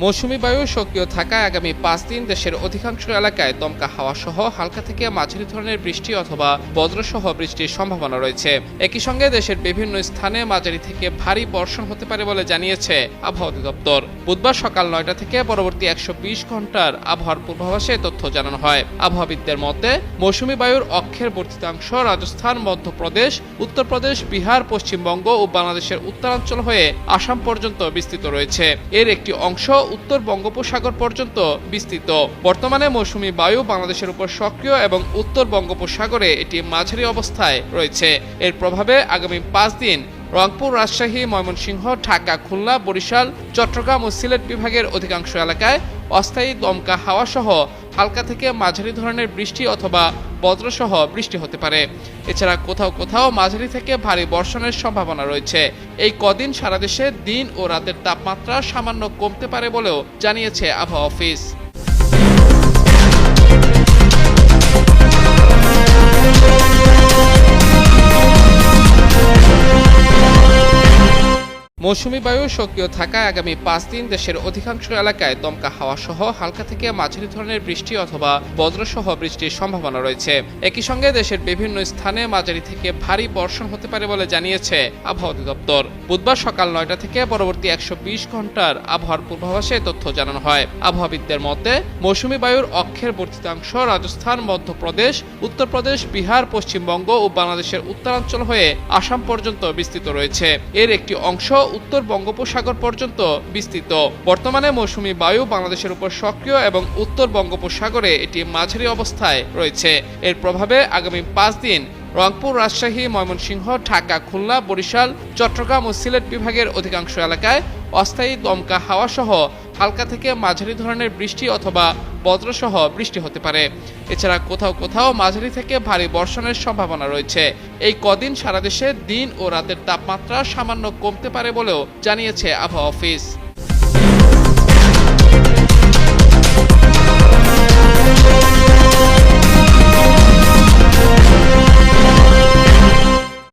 মৌসুমী বায়ু সক্রিয় থাকায় আগামী ৫ দিন দেশের অধিকাংশ এলাকায় দমকা হাওয়া সহ হালকা থেকে মাঝারি ধরনের বৃষ্টি অথবা বজ্রসহ বৃষ্টির সম্ভাবনা রয়েছে। একই সঙ্গে দেশের বিভিন্ন স্থানে মাঝারি থেকে ভারী বর্ষণ হতে পারে বলে জানিয়েছে আবহাওয়া অধিদপ্তর। বুধবার সকাল ৯টা থেকে পরবর্তী ১২০ ঘন্টার আবহাওয়ার পূর্বাভাসে তথ্য জানানো হয়। আবহাওয়াবিদদের মতে মৌসুমী বায়ুর অক্ষের বর্ধিতাংশ রাজস্থান, মধ্যপ্রদেশ, উত্তরপ্রদেশ, বিহার, পশ্চিমবঙ্গ ও বাংলাদেশের উত্তরাঞ্চল হয়ে আসাম পর্যন্ত বিস্তৃত রয়েছে। এর একটি অংশ উত্তর বঙ্গোপসাগর পর্যন্ত বিস্তৃত। বর্তমানে মৌসুমী বায়ু বাংলাদেশের উপর সক্রিয় এবং উত্তর বঙ্গোপসাগরে এটি মাঝারি অবস্থায় রয়েছে। এর প্রভাবে আগামী ৫ দিন রংপুর, রাজশাহী, ময়মনসিংহ, ঢাকা, খুলনা, বরিশাল, চট্টগ্রাম ও সিলেট বিভাগের অধিকাংশ এলাকায় অস্থায়ী দমকা হাওয়া সহ হালকা থেকে মাঝারি ধরনের বৃষ্টি অথবা বজ্রসহ বৃষ্টি হতে পারে। এছাড়া কোথাও কোথাও মাঝারি থেকে ভারী বর্ষণের সম্ভাবনা রয়েছে। এই কদিন সারা দেশে দিন ও রাতের তাপমাত্রা সামান্য কমতে পারে বলেও জানিয়েছে আবহাওয়া অফিস। মৌসুমী বায়ু সক্রিয় থাকায় আগামী ৫ দিন দেশের অধিকাংশ এলাকায় দমকা হাওয়া সহ হালকা থেকে মাঝারি ধরনের বৃষ্টি অথবা বজ্রসহ বৃষ্টির সম্ভাবনা রয়েছে। একই সঙ্গে দেশের বিভিন্ন স্থানে মাঝারি থেকে ভারী বর্ষণ হতে পারে বলে জানিয়েছে আবহাওয়া অধিদপ্তর। বুধবার সকাল ৯টা থেকে পরবর্তী ১২০ ঘন্টার আবহাওয়ার পূর্বাভাসে তথ্য জানানো হয়। আবহাওয়াবিদদের মতে মৌসুমী বায়ুর অক্ষের বর্ধিতাংশ রাজস্থান, মধ্যপ্রদেশ, উত্তরপ্রদেশ, বিহার, পশ্চিমবঙ্গ ও বাংলাদেশের উত্তরাঞ্চল হয়ে আসাম পর্যন্ত বিস্তৃত রয়েছে। এর একটি অংশ উত্তর বঙ্গোপসাগর পর্যন্ত বিস্তৃত। বর্তমানে মৌসুমী বায়ু বাংলাদেশের উপর সক্রিয় এবং উত্তর বঙ্গোপসাগরে এটি মাঝারি অবস্থায় রয়েছে। এর প্রভাবে আগামী ৫ দিন রংপুর, রাজশাহী, ময়মনসিংহ, ঢাকা, খুলনা, বরিশাল, চট্টগ্রাম ও সিলেট বিভাগের অধিকাংশ এলাকায় অস্থায়ী দমকা হাওয়া সহ হালকা থেকে মাঝারি ধরনের বৃষ্টি অথবা বজ্রসহ বৃষ্টি হতে পারে। এছাড়া কোথাও কোথাও মাঝারি থেকে ভারী বর্ষণের সম্ভাবনা রয়েছে। এই কদিন সারা দেশে দিন ও রাতের তাপমাত্রা সামান্য কমতে পারে বলেও জানিয়েছে আবহাওয়া অফিস।